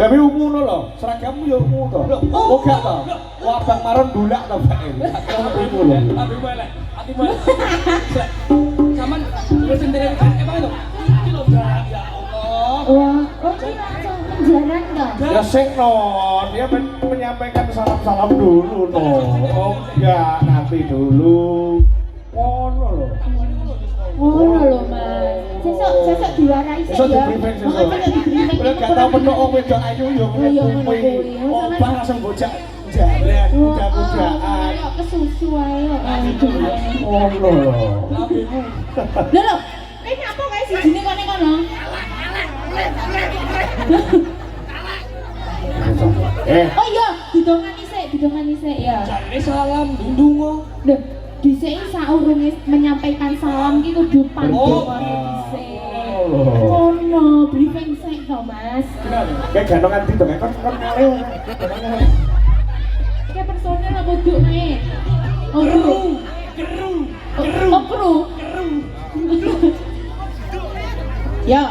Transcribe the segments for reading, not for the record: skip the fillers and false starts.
Tapi umuno lho, seragammu ya umu to. Oh gak to. Wah Bang Maron dulak to Pak. Aku lho. Tapi welek, ati welek. Saman wis sendiri kan emang itu. Iki lho ya Allah. Wah, oh ini langsung menjaran dong. Ya sing non, dia menyampaikan salam-salam dulu no. Oh enggak, nanti dulu. Ngono lho. Ngono lho Mas. Sesuk diwarai sik ya. Sesuk di-briefing sesuk. Kalau gak tau penuh wong wedok ayu yo kuwi. Opah langsung bocah jare muda-mudaan. Ayo kesusu ayo. Ngono lho. Lho lho, ini apa kayak sijine kene kono? Oh iya, didongani sik ya. Jarene salam ndungo. Lho, dhisik saurunge menyampaikan salam ki kudu pandhe kono dhisik. Oh no, briefing sik to, Mas. Kayak ganongan di tengah kan kalih. Kayak personel apa duk nih? Oh, Keru. Oh, kru. Ya.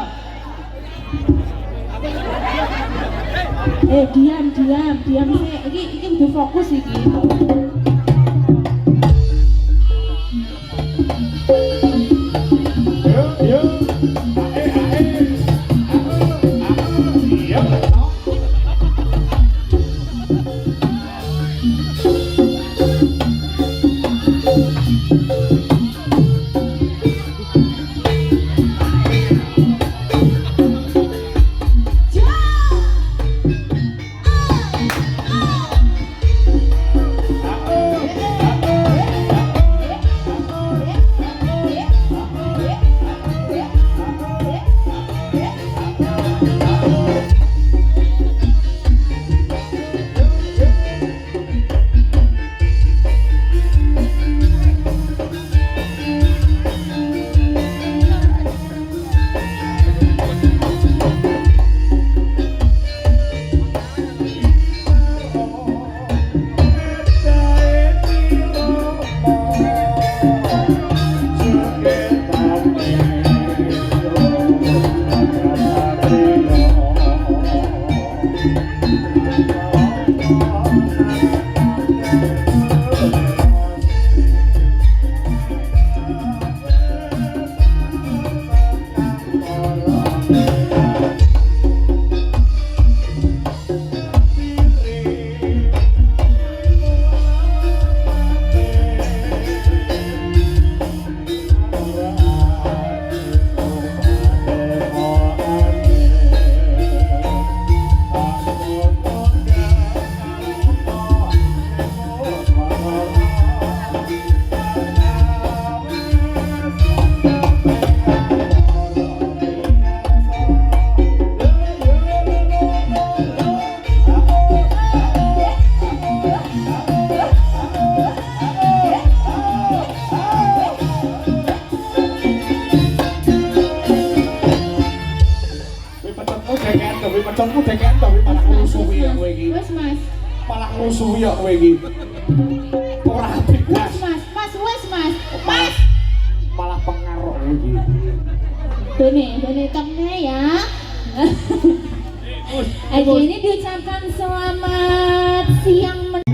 Diam sih. Iki udah fokus iki. Salammu dekean tapi malah ngrusuhi ya kowe iki. Wes Mas. Malah ngrusuhi ya kowe iki. Ora apik Wes Mas. Mas, wes Mas. Mas. Malah pengaruh kowe iki. Bene tengnya ya. Aja ini diucapkan selamat siang.